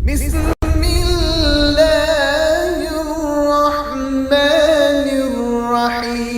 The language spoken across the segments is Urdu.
بسم الله الرحمن الرحيم.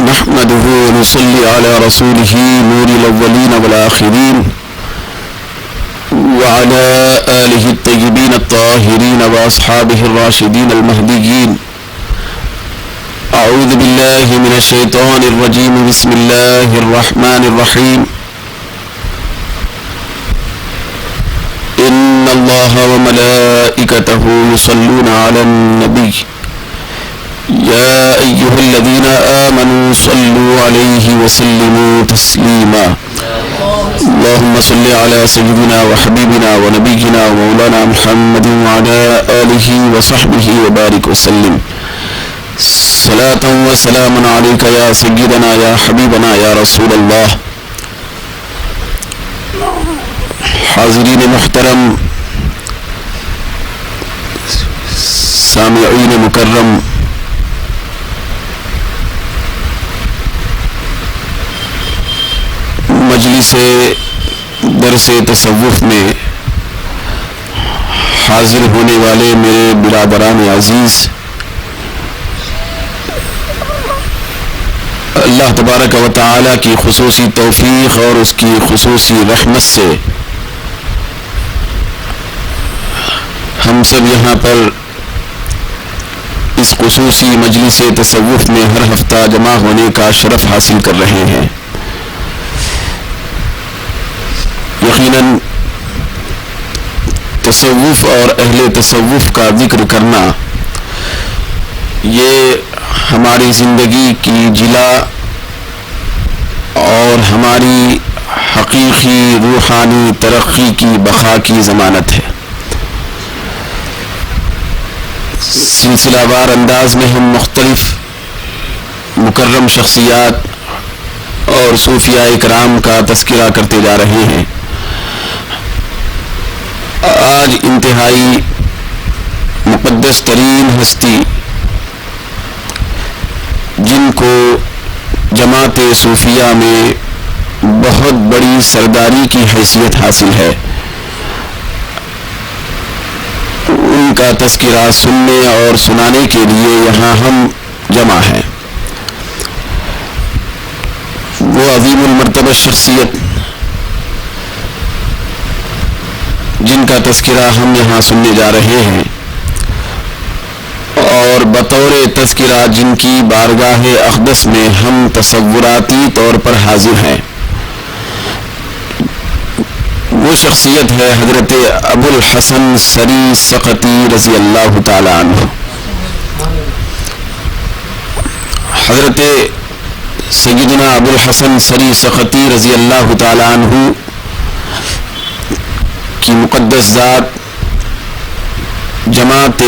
نحمده ونصلي على رسوله نور الأولين والآخرين وعلى آله الطيبين الطاهرين وأصحابه الراشدين المهديين. أعوذ بالله من الشيطان الرجيم. بسم الله الرحمن الرحيم. إن الله وملائكته يصلون على النبي يا أيها الذين آمنوا صلوا عليه وسلموا تسليما. اللهم صل على سيدنا وحبيبنا ونبينا ومولانا محمد وعلى آله وصحبه وبارك وسلم. صلاة وسلام عليك يا سيدنا يا حبيبنا يا رسول الله. حاضرین محترم، سامعین مکرم، مجلس درس تصوف میں حاضر ہونے والے میرے برادران عزیز، اللہ تبارک و تعالی کی خصوصی توفیق اور اس کی خصوصی رحمت سے ہم سب یہاں پر اس خصوصی مجلس تصوف میں ہر ہفتہ جمع ہونے کا شرف حاصل کر رہے ہیں. یقیناً تصوف اور اہل تصوف کا ذکر کرنا یہ ہماری زندگی کی جلا اور ہماری حقیقی روحانی ترقی کی بقا کی ضمانت ہے. سلسلہ وار انداز میں ہم مختلف مکرم شخصیات اور صوفیاء کرام کا تذکرہ کرتے جا رہے ہیں. آج انتہائی مقدس ترین ہستی جن کو جماعت صوفیہ میں بہت بڑی سرداری کی حیثیت حاصل ہے، ان کا تذکرہ سننے اور سنانے کے لیے یہاں ہم جمع ہیں. وہ عظیم المرتبہ شخصیت جن کا تذکرہ ہم یہاں سننے جا رہے ہیں اور بطور تذکرہ جن کی بارگاہ اقدس میں ہم تصوراتی طور پر حاضر ہیں، وہ شخصیت ہے حضرت ابو الحسن سری سقطی رضی اللہ تعالی عنہ. حضرت سیدنا ابو الحسن سری سقطی رضی اللہ تعالی عنہ کی مقدس ذات جماعت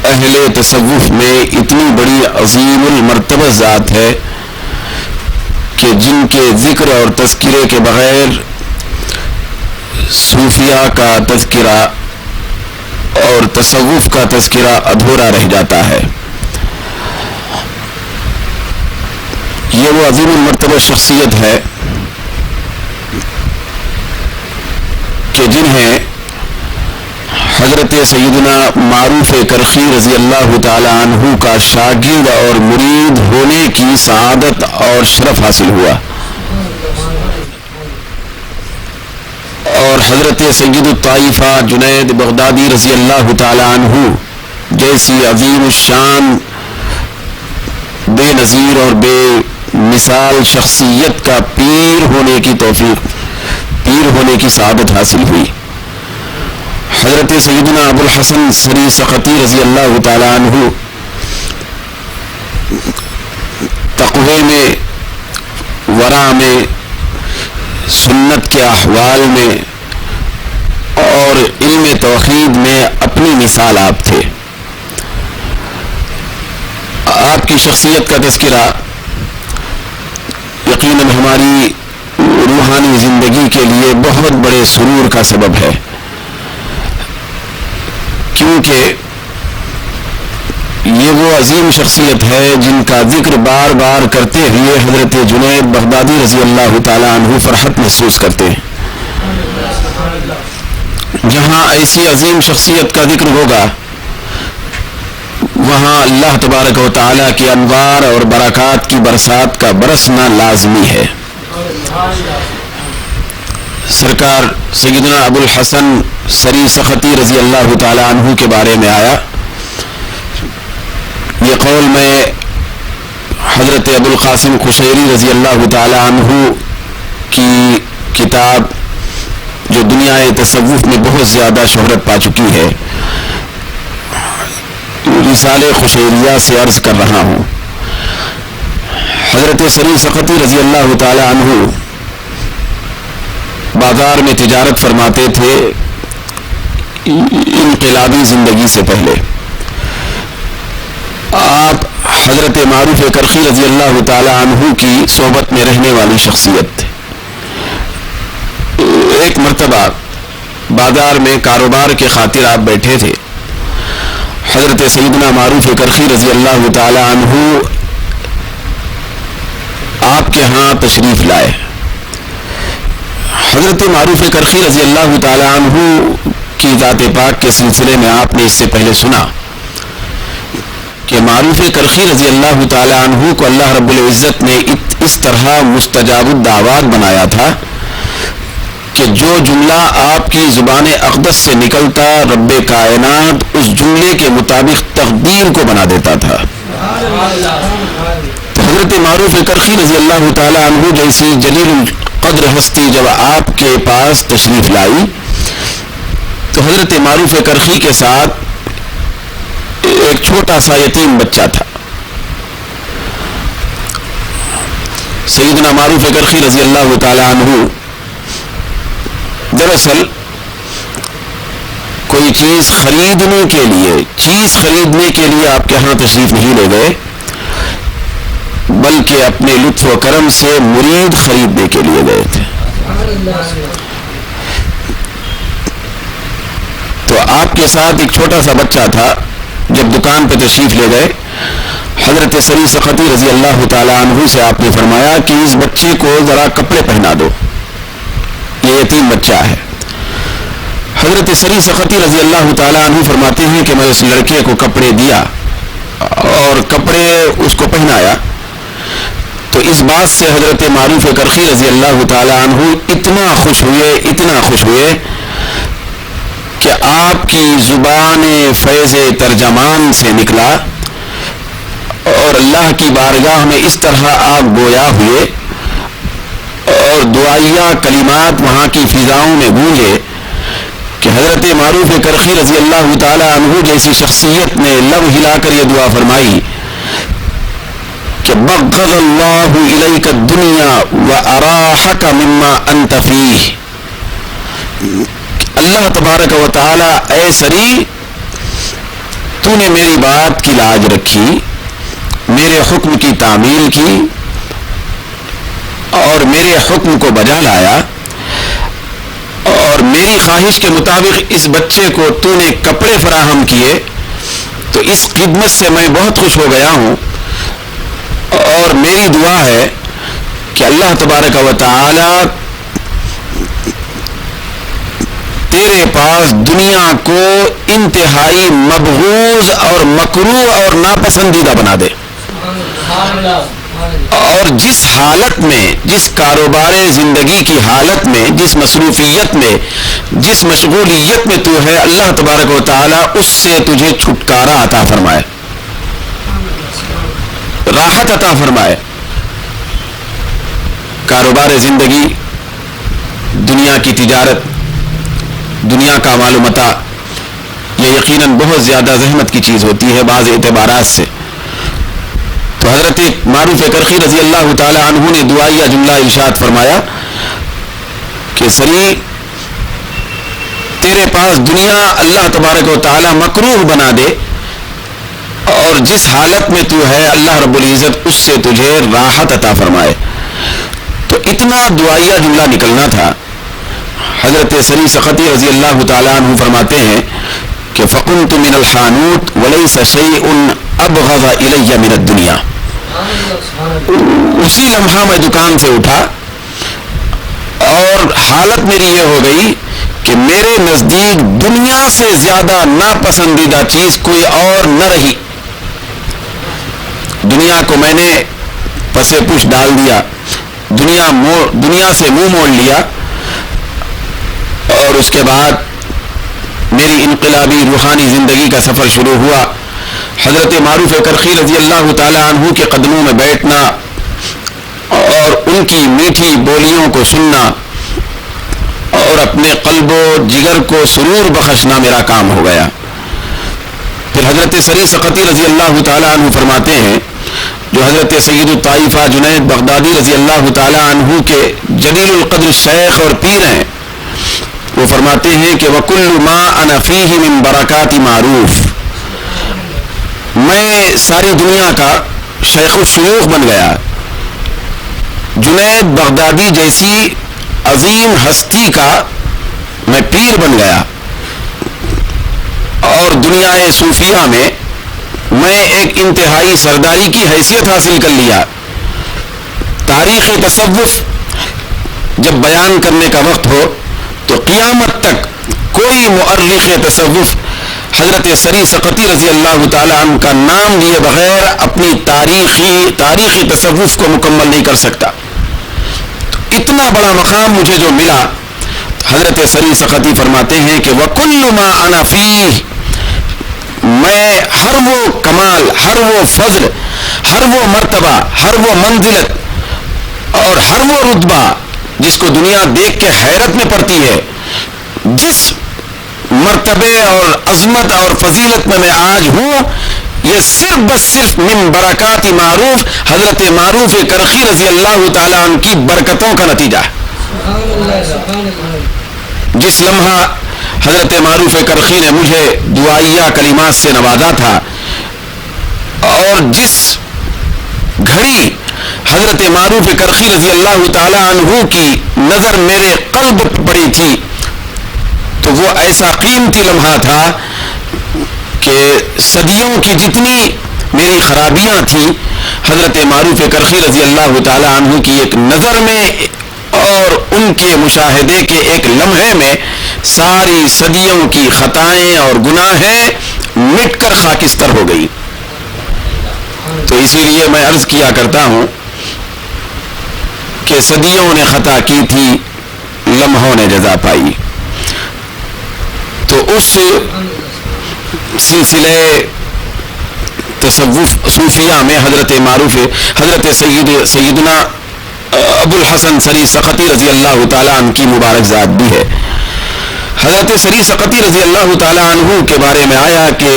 اہل تصوف میں اتنی بڑی عظیم المرتبہ ذات ہے کہ جن کے ذکر اور تذکرے کے بغیر صوفیاء کا تذکرہ اور تصوف کا تذکرہ ادھورا رہ جاتا ہے. یہ وہ عظیم المرتبہ شخصیت ہے کہ جنہیں حضرت سیدنا معروف کرخی رضی اللہ تعالی عنہ کا شاگرد اور مرید ہونے کی سعادت اور شرف حاصل ہوا. حضرت سید الطائفہ جنید بغدادی رضی اللہ تعالی عنہ جیسی عظیم الشان بے نظیر اور بے مثال شخصیت کا پیر ہونے کی توفیق، پیر ہونے کی سعادت حاصل ہوئی۔ حضرت سیدنا ابو الحسن سری سقطی رضی اللہ تعالی عنہ تقوی میں، ورع میں، سنت کے احوال میں اور علم توحید میں اپنی مثال آپ تھے۔ آپ کی شخصیت کا تذکرہ یقیناً ہماری روحانی زندگی کے لیے بہت بڑے سرور کا سبب ہے، کیونکہ یہ وہ عظیم شخصیت ہے جن کا ذکر بار بار کرتے ہوئے حضرت جنید بغدادی رضی اللہ تعالی عنہ فرحت محسوس کرتے ہیں۔ جہاں ایسی عظیم شخصیت کا ذکر ہوگا وہاں اللہ تبارک و تعالیٰ کی انوار اور برکات کی برسات کا برسنا لازمی ہے۔ سرکار سیدنا ابو الحسن سری سخطی رضی اللہ تعالی عنہ کے بارے میں آیا، یہ قول میں حضرت ابو القاسم قشیری رضی اللہ تعالی عنہ کی کتاب جو دنیا تصوف میں بہت زیادہ شہرت پا چکی ہے، رسالہ قشیریہ سے عرض کر رہا ہوں۔ حضرت سری سخطی رضی اللہ تعالی عنہ بازار میں تجارت فرماتے تھے انقلابی زندگی سے پہلے۔ آپ حضرت معروف کرخی رضی اللہ تعالی عنہ کی صحبت میں رہنے والی شخصیت تھے۔ ایک مرتبہ بازار میں کاروبار کے خاطر آپ بیٹھے تھے، حضرت سیدنا معروف کرخی رضی اللہ تعالی عنہ آپ کے ہاں تشریف لائے۔ حضرت معروف کرخی رضی اللہ تعالی عنہ کی ذات پاک کے سلسلے میں آپ نے اس سے پہلے سنا کہ معروف کرخی رضی اللہ تعالی عنہ کو اللہ رب العزت نے اس طرح مستجاب الدعوات بنایا تھا کہ جو جملہ آپ کی زبان اقدس سے نکلتا رب کائنات اس جملے کے مطابق تقدیر کو بنا دیتا تھا۔ تو حضرت معروف کرخی رضی اللہ تعالی عنہ جیسی جلیل القدر ہستی جب آپ کے پاس تشریف لائی تو حضرت معروف کرخی کے ساتھ ایک چھوٹا سا یتیم بچہ تھا۔ سیدنا معروف کرخی رضی اللہ تعالی عنہ دراصل کوئی چیز خریدنے کے لیے آپ کے ہاں تشریف نہیں لے گئے، بلکہ اپنے لطف و کرم سے مرید خریدنے کے لیے گئے تھے۔ تو آپ کے ساتھ ایک چھوٹا سا بچہ تھا۔ جب دکان پہ تشریف لے گئے حضرت سری سخطی رضی اللہ تعالی عنہ سے آپ نے فرمایا کہ اس بچے کو ذرا کپڑے پہنا دو، یہ یتیم بچہ ہے۔ حضرت سری سخطی رضی اللہ تعالی عنہ فرماتے ہیں کہ میں اس لڑکے کو کپڑے دیا اور کپڑے اس کو پہنایا تو اس بات سے حضرت معروف کرخی رضی اللہ تعالی عنہ اتنا خوش ہوئے کہ آپ کی زبان فیض ترجمان سے نکلا اور اللہ کی بارگاہ میں اس طرح آپ گویا ہوئے اور دعائیہ کلمات وہاں کی فضاؤں میں گونجے کہ حضرت معروف کرخی رضی اللہ تعالی عنہ جیسی شخصیت نے لب ہلا کر یہ دعا فرمائی کہ بغض اللہ الیک الدنیا واراحک مما انت فیہ۔ اللہ تبارک و تعالی اے سری تو نے میری بات کی لاج رکھی، میرے حکم کی تعمیل کی اور میرے حکم کو بجا لایا اور میری خواہش کے مطابق اس بچے کو تو نے کپڑے فراہم کیے، تو اس خدمت سے میں بہت خوش ہو گیا ہوں اور میری دعا ہے کہ اللہ تبارک و تعالی تیرے پاس دنیا کو انتہائی مبغوض اور مکروہ اور ناپسندیدہ بنا دے۔ اور جس حالت میں، جس کاروبار زندگی کی حالت میں، جس مصروفیت میں، جس مشغولیت میں تو ہے، اللہ تبارک و تعالی اس سے تجھے چھٹکارا عطا فرمائے، راحت عطا فرمائے۔ کاروبار زندگی، دنیا کی تجارت، دنیا کا مال و متاع، یہ یقیناً بہت زیادہ زحمت کی چیز ہوتی ہے بعض اعتبارات سے۔ تو حضرت معروف کرخی رضی اللہ تعالی عنہ نے دعائیہ جملہ ارشاد فرمایا کہ سری تیرے پاس دنیا اللہ تبارک و تعالی مکروہ بنا دے، اور جس حالت میں تو ہے اللہ رب العزت اس سے تجھے راحت عطا فرمائے۔ تو اتنا دعائیہ جملہ نکلنا تھا۔ حضرت سری سخطی رضی اللہ تعالی عنہ فرماتے ہیں کہ فقمت من الحانوت وليس شيء ابغض الی من الدنیا۔ اسی لمحہ میں دکان سے اٹھا اور حالت میری یہ ہو گئی کہ میرے نزدیک دنیا سے زیادہ ناپسندیدہ چیز کوئی اور نہ رہی۔ دنیا کو میں نے پسے پوش ڈال دیا، دنیا سے منہ موڑ لیا، اور اس کے بعد میری انقلابی روحانی زندگی کا سفر شروع ہوا۔ حضرت معروف کرخی رضی اللہ تعالی عنہ کے قدموں میں بیٹھنا اور ان کی میٹھی بولیوں کو سننا اور اپنے قلب و جگر کو سرور بخشنا میرا کام ہو گیا۔ پھر حضرت سری سخطی رضی اللہ تعالی عنہ فرماتے ہیں، جو حضرت سید الطائفہ جنید بغدادی رضی اللہ تعالی عنہ کے جلیل القدر شیخ اور پیر ہیں، وہ فرماتے ہیں کہ وَكُلُّ مَا أَنَا فِيهِ مِن بَرَكَاتِ معروف، میں ساری دنیا کا شیخ الشیوخ بن گیا۔ جنید بغدادی جیسی عظیم ہستی کا میں پیر بن گیا، اور دنیا صوفیہ میں ایک انتہائی سرداری کی حیثیت حاصل کر لیا۔ تاریخ تصوف جب بیان کرنے کا وقت ہو تو قیامت تک کوئی مؤرخ تصوف حضرت سری سخطی رضی اللہ تعالی عنہ کا نام لیے بغیر اپنی تاریخ تصوف کو مکمل نہیں کر سکتا۔ تو اتنا بڑا مقام مجھے جو ملا، حضرت سری سخطی فرماتے ہیں کہ وَكُلُّ مَا أَنَا فِيهِ، میں ہر وہ کمال، ہر وہ فضل، ہر وہ مرتبہ، ہر وہ منزلت اور ہر وہ رتبہ جس کو دنیا دیکھ کے حیرت میں پڑتی ہے، جس مرتبے اور عظمت اور فضیلت میں آج ہوں، یہ صرف من برکات معروف، حضرت معروف کرخی رضی اللہ تعالی عنہ کی برکتوں کا نتیجہ ہے۔ جس لمحہ حضرت معروف کرخی نے مجھے دعائیہ کلمات سے نوازا تھا، اور جس گھڑی حضرت معروف کرخی رضی اللہ تعالی عنہ کی نظر میرے قلب پڑی تھی، تو وہ ایسا قیمتی لمحہ تھا کہ صدیوں کی جتنی میری خرابیاں تھیں، حضرت معروف کرخی رضی اللہ تعالی عنہ کی ایک نظر میں اور ان کے مشاہدے کے ایک لمحے میں ساری صدیوں کی خطائیں اور گناہیں مٹ کر خاکستر ہو گئی۔ تو اسی لیے میں عرض کیا کرتا ہوں کہ صدیوں نے خطا کی تھی، لمحوں نے جزا پائی۔ تو اس سلسلے تصوف صوفیہ میں حضرت معروف سیدنا ابو الحسن سری سخطی رضی اللہ تعالی عنہ کی مبارک ذات بھی ہے۔ حضرت سری سخطی رضی اللہ تعالی عنہ کے بارے میں آیا کہ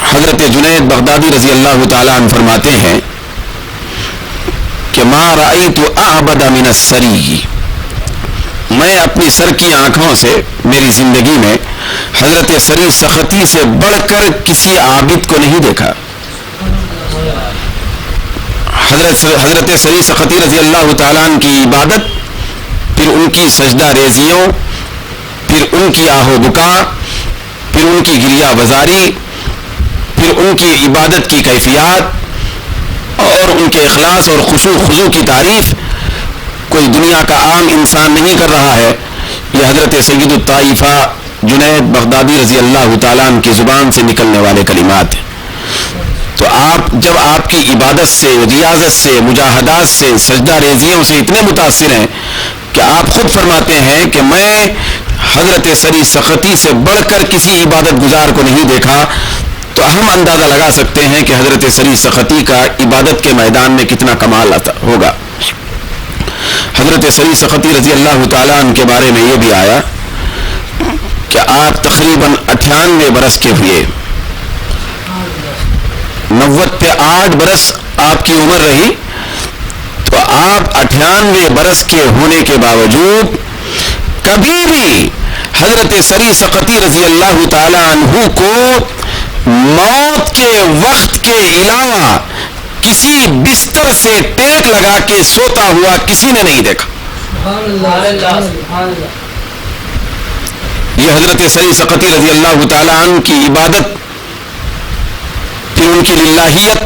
حضرت جنید بغدادی رضی اللہ تعالی عنہ فرماتے ہیں کہ ما رأیت اعبد من السری، میں اپنی سر کی آنکھوں سے میری زندگی میں حضرت سری سخطی سے بڑھ کر کسی عابد کو نہیں دیکھا۔ حضرت سری سخطی رضی اللہ تعالیٰ عنہ کی عبادت، پھر ان کی سجدہ ریزیوں، پھر ان کی آہ و بکا، پھر ان کی گریہ بزاری، پھر ان کی عبادت کی کیفیات اور ان کے اخلاص اور خضوع کی تعریف کوئی دنیا کا عام انسان نہیں کر رہا ہے۔ یہ حضرت سید الطائفہ جنید بغدادی رضی اللہ تعالیٰ عنہ کی زبان سے نکلنے والے کلمات ہیں۔ تو آپ جب آپ کی عبادت سے، ریاضت سے، مجاہدات سے، سجدہ ریزیوں سے اتنے متاثر ہیں کہ آپ خود فرماتے ہیں کہ میں حضرت سری سخطی سے بڑھ کر کسی عبادت گزار کو نہیں دیکھا، تو ہم اندازہ لگا سکتے ہیں کہ حضرت سری سخطی کا عبادت کے میدان میں کتنا کمال ہوگا۔ حضرت سری سخطی رضی اللہ تعالیٰ عنہ کے بارے میں یہ بھی آیا کہ آپ تقریباً 98 برس کے ہوئے، 90 پہ 8 برس آپ کی عمر رہی، تو آپ 98 برس کے ہونے کے باوجود کبھی بھی حضرت سری سخطی رضی اللہ تعالی عنہ کو موت کے وقت کے علاوہ کسی بستر سے ٹیک لگا کے سوتا ہوا کسی نے نہیں دیکھا۔ یہ حضرت سری سخطی رضی اللہ تعالی عنہ کی عبادت، پھر ان کی للہیت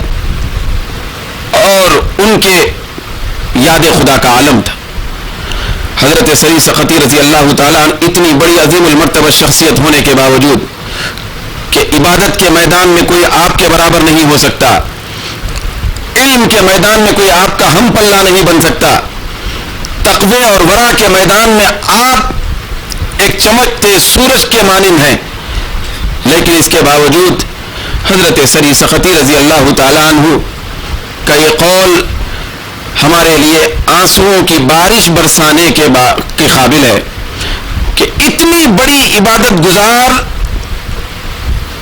اور ان کے یاد خدا کا عالم تھا۔ حضرت سری سخطی رضی اللہ تعالیٰ عنہ اتنی بڑی عظیم المرتبہ شخصیت ہونے کے باوجود کہ عبادت کے میدان میں کوئی آپ کے برابر نہیں ہو سکتا، علم کے میدان میں کوئی آپ کا ہم پلہ نہیں بن سکتا، تقوی اور ورع کے میدان میں آپ ایک چمکتے سورج کے مانند ہیں، لیکن اس کے باوجود حضرت سری سخطی رضی اللہ تعالیٰ عنہ کا یہ قول ہمارے لیے آنسوؤں کی بارش برسانے کے قابل ہے کہ اتنی بڑی عبادت گزار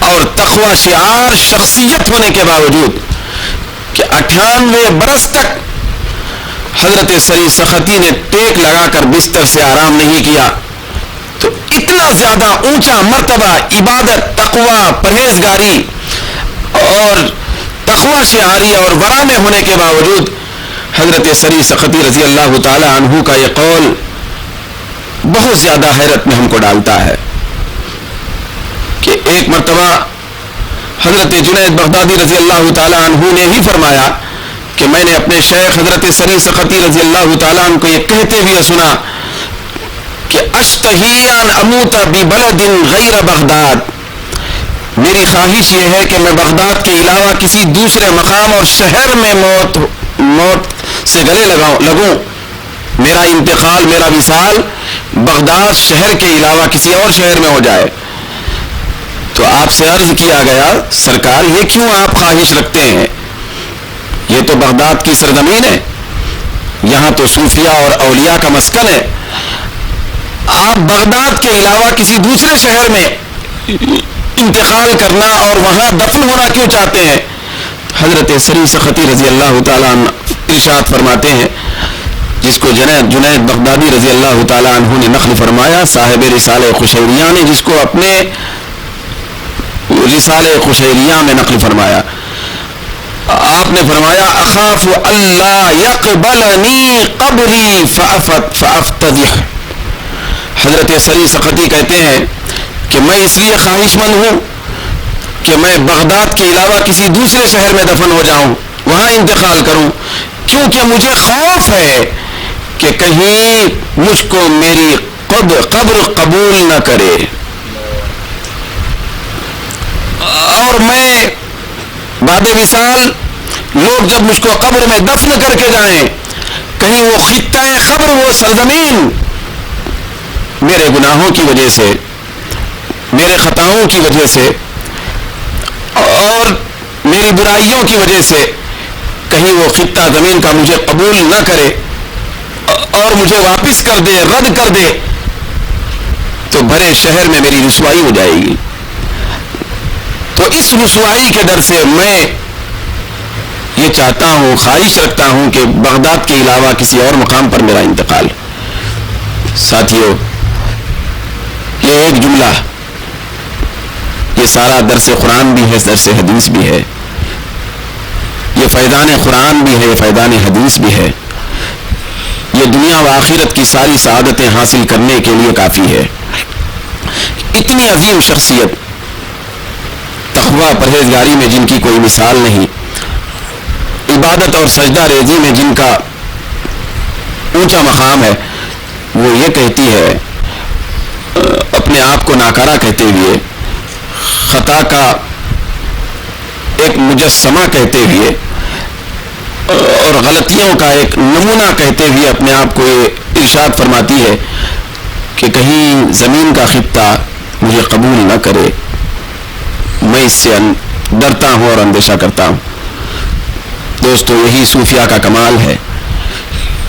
اور تقوی شعار شخصیت ہونے کے باوجود کہ 98 برس تک حضرت سری سخطی نے ٹیک لگا کر بستر سے آرام نہیں کیا، تو اتنا زیادہ اونچا مرتبہ عبادت، تقوی، پرہیزگاری اور تقوی شعاری اور ورع میں ہونے کے باوجود حضرت سری سخطی رضی اللہ تعالی عنہ کا یہ قول بہت زیادہ حیرت میں ہم کو ڈالتا ہے کہ ایک مرتبہ حضرت جنید بغدادی رضی اللہ تعالی عنہ نے ہی فرمایا کہ میں نے اپنے شیخ حضرت سری سخطی رضی اللہ تعالی عنہ کو یہ کہتے ہوئے سنا کہ اشتہی ان اموت ببلد غیر بغداد، میری خواہش یہ ہے کہ میں بغداد کے علاوہ کسی دوسرے مقام اور شہر میں موت سے گلے لگوں، میرا انتقال، میرا وصال بغداد شہر کے علاوہ کسی اور شہر میں ہو جائے۔ تو آپ سے عرض کیا گیا سرکار یہ کیوں آپ خواہش رکھتے ہیں، یہ تو بغداد کی سرزمین ہے، یہاں تو صوفیاء اور اولیاء کا مسکن ہے، آپ بغداد کے علاوہ کسی دوسرے شہر میں انتقال کرنا اور وہاں دفن ہونا کیوں چاہتے ہیں؟ حضرت سری سخطی رضی اللہ تعالیٰ عنہ ارشاد فرماتے ہیں، جس کو جنید بغدادی رضی اللہ تعالیٰ عنہ نے نقل فرمایا، صاحب رسالہ قشیریہ نے جس کو اپنے رسالہ قشیریہ میں نقل فرمایا، آپ نے فرمایا اخاف اللہ یقبلنی قبری فافتضح۔ حضرت سری سخطی کہتے ہیں کہ میں اس لیے خواہش مند ہوں کہ میں بغداد کے علاوہ کسی دوسرے شہر میں دفن ہو جاؤں، وہاں انتقال کروں، کیونکہ مجھے خوف ہے کہ کہیں مجھ کو میری قبر قبول نہ کرے اور میں بعد وصال لوگ جب مجھ کو قبر میں دفن کر کے جائیں، کہیں وہ خطہ قبر، وہ سرزمین میرے گناہوں کی وجہ سے، میرے خطاؤں کی وجہ سے اور میری برائیوں کی وجہ سے کہیں وہ خطہ زمین کا مجھے قبول نہ کرے اور مجھے واپس کر دے، رد کر دے، تو بھرے شہر میں میری رسوائی ہو جائے گی۔ تو اس رسوائی کے ڈر سے میں یہ چاہتا ہوں، خواہش رکھتا ہوں کہ بغداد کے علاوہ کسی اور مقام پر میرا انتقال۔ ساتھیو، یہ ایک جملہ، یہ سارا درس قرآن بھی ہے، درس حدیث بھی ہے، یہ فیضان قرآن بھی ہے، فیضان حدیث بھی ہے، یہ دنیا و آخرت کی ساری سعادتیں حاصل کرنے کے لیے کافی ہے۔ اتنی عظیم شخصیت، تقوی پرہیزگاری میں جن کی کوئی مثال نہیں، عبادت اور سجدہ ریزی میں جن کا اونچا مقام ہے، وہ یہ کہتی ہے اپنے آپ کو ناکارہ کہتے ہوئے، خطا کا ایک مجسمہ کہتے ہوئے اور غلطیوں کا ایک نمونہ کہتے ہوئے اپنے آپ کو یہ ارشاد فرماتی ہے کہ کہیں زمین کا خطہ مجھے قبول نہ کرے، میں اس سے ڈرتا ہوں اور اندیشہ کرتا ہوں۔ دوستو، یہی صوفیاء کا کمال ہے،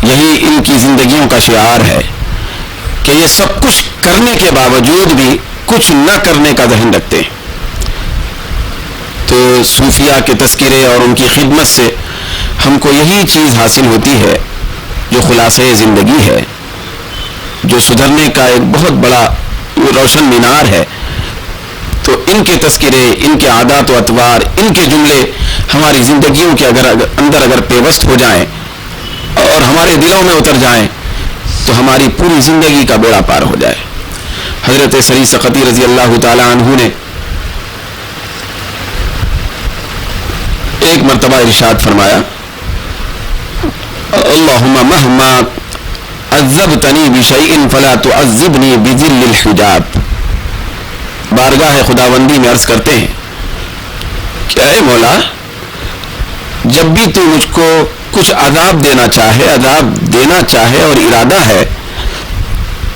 یہی ان کی زندگیوں کا شعار ہے کہ یہ سب کچھ کرنے کے باوجود بھی کچھ نہ کرنے کا ذہن رکھتے ہیں۔ تو صوفیاء کے تذکرے اور ان کی خدمت سے ہم کو یہی چیز حاصل ہوتی ہے جو خلاصہ زندگی ہے، جو سدھرنے کا ایک بہت بڑا روشن مینار ہے۔ تو ان کے تذکرے، ان کے عادات و اطوار، ان کے جملے ہماری زندگیوں کے اندر اگر پیوست ہو جائیں اور ہمارے دلوں میں اتر جائیں تو ہماری پوری زندگی کا بیڑا پار ہو جائے۔ حضرت سری سختی رضی اللہ تعالی عنہ نے ایک مرتبہ ارشاد فرمایا، اللہم مہما عذبتنی بشیء فلا تعذبنی بذل الحجاب۔ بارگاہ خداوندی میں عرض کرتے ہیں کہ اے مولا، جب بھی تو مجھ کو کچھ عذاب دینا چاہے اور ارادہ ہے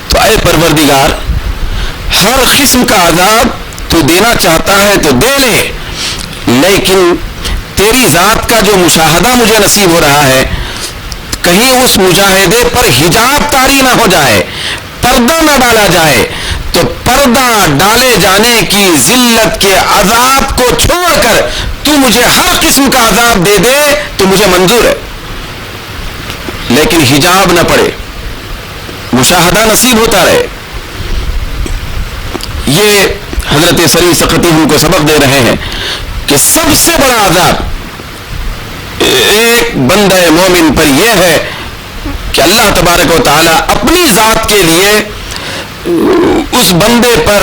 تو اے پروردگار، ہر قسم کا عذاب تو دینا چاہتا ہے تو دے لے، لیکن تیری ذات کا جو مشاہدہ مجھے نصیب ہو رہا ہے، کہیں اس مشاہدے پر حجاب طاری نہ ہو جائے، پردہ نہ ڈالا جائے، تو پردہ ڈالے جانے کی ذلت کے عذاب کو چھوڑ کر تو مجھے ہر قسم کا عذاب دے دے تو مجھے منظور ہے، لیکن حجاب نہ پڑے، مشاہدہ نصیب ہوتا رہے۔ یہ حضرت سری سختی ہم کو سبق دے رہے ہیں کہ سب سے بڑا عذاب ایک بندہ مومن پر یہ ہے کہ اللہ تبارک و تعالی اپنی ذات کے لیے اس بندے پر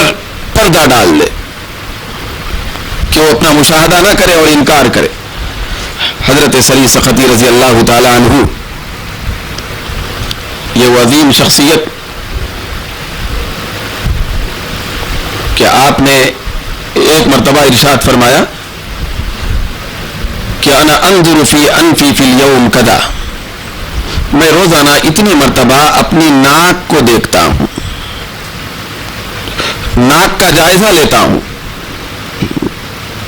پردہ ڈال دے کہ وہ اپنا مشاہدہ نہ کرے اور انکار کرے۔ حضرت سری سختی رضی اللہ تعالی عنہ، یہ وہ عظیم شخصیت کہ آپ نے ایک مرتبہ ارشاد فرمایا کہ انا انظر فی انفی فی اليوم کذا، میں روزانہ اتنی مرتبہ اپنی ناک کو دیکھتا ہوں، ناک کا جائزہ لیتا ہوں،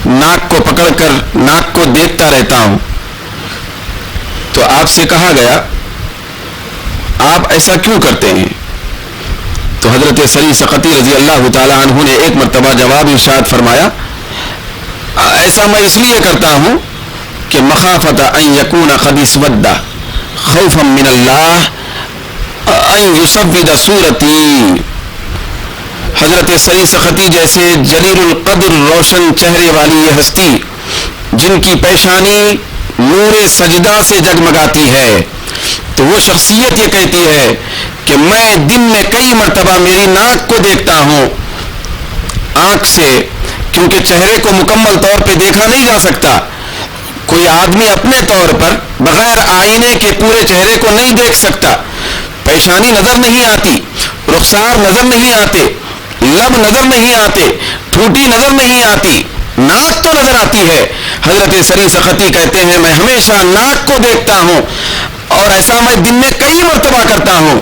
ناک کو پکڑ کر ناک کو دیکھتا رہتا ہوں۔ تو آپ سے کہا گیا آپ ایسا کیوں کرتے ہیں؟ تو حضرت سری سختی رضی اللہ تعالی عنہ نے ایک مرتبہ جواب ارشاد فرمایا، ایسا میں اس لیے کرتا ہوں کہ مخافت ان یکون قد اسود خوفا من اللہ ان یسود صورتی۔ حضرت سری سختی جیسے جلیل القدر روشن چہرے والی یہ ہستی جن کی پیشانی نور سجدہ سے جگمگاتی ہے، تو وہ شخصیت یہ کہتی ہے کہ میں دن میں کئی مرتبہ میری ناک کو دیکھتا ہوں آنکھ سے، کیونکہ چہرے کو مکمل طور پہ دیکھا نہیں جا سکتا، کوئی آدمی اپنے طور پر بغیر آئینے کے پورے چہرے کو نہیں دیکھ سکتا، پیشانی نظر نہیں آتی، رخسار نظر نہیں آتے، لب نظر نہیں آتے، ٹھوٹی نظر نہیں آتی، ناک تو نظر آتی ہے۔ حضرت سری سختی کہتے ہیں میں ہمیشہ ناک کو دیکھتا ہوں، اور ایسا میں دن میں کئی مرتبہ کرتا ہوں،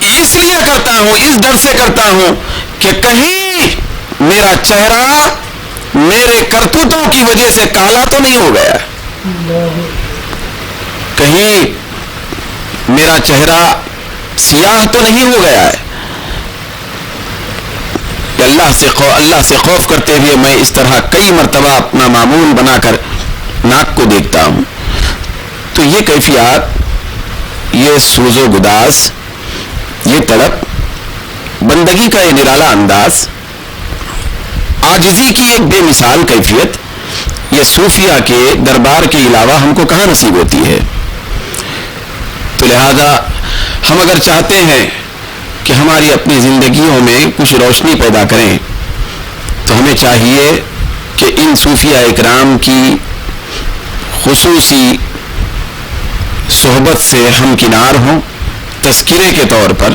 اس لیے کرتا ہوں، اس ڈر سے کرتا ہوں کہ کہیں میرا چہرہ میرے کرتوتوں کی وجہ سے کالا تو نہیں ہو گیا، کہیں میرا چہرہ سیاہ تو نہیں ہو گیا ہے۔ اللہ سے خوف کرتے ہوئے میں اس طرح کئی مرتبہ اپنا معمول بنا کر ناک کو دیکھتا ہوں۔ تو یہ کیفیات، یہ سوز و گداز، یہ تڑپ، بندگی کا یہ نرالا انداز، عاجزی کی ایک بے مثال کیفیت، یہ صوفیاء کے دربار کے علاوہ ہم کو کہاں نصیب ہوتی ہے؟ تو لہذا ہم اگر چاہتے ہیں کہ ہماری اپنی زندگیوں میں کچھ روشنی پیدا کریں تو ہمیں چاہیے کہ ان صوفیاء اکرام کی خصوصی صحبت سے ہم کنار ہوں، تذکرے کے طور پر،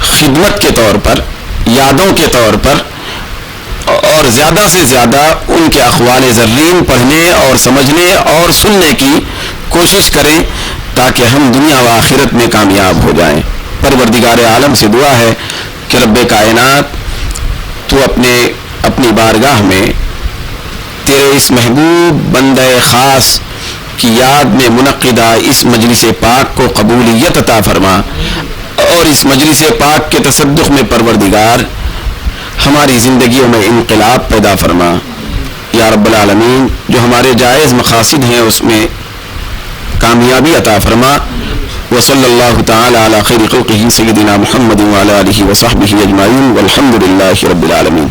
خدمت کے طور پر، یادوں کے طور پر، اور زیادہ سے زیادہ ان کے اقوال زرین پڑھنے اور سمجھنے اور سننے کی کوشش کریں تاکہ ہم دنیا و آخرت میں کامیاب ہو جائیں. پروردگار عالم سے دعا ہے کہ رب کائنات تو اپنی بارگاہ میں تیرے اس محبوب بندہ خاص کی یاد میں منعقدہ اس مجلس پاک کو قبولیت عطا فرما اور اس مجلس پاک کے تصدق میں پروردگار ہماری زندگیوں میں انقلاب پیدا فرما یا رب العالمین. جو ہمارے جائز مقاصد ہیں اس میں کامیابی عطا فرما. وصلی اللہ تعالی علی خیر خلقہ سیدنا محمد وعلی آلہ وصحبہ اجمعین والحمد للہ رب العالمین.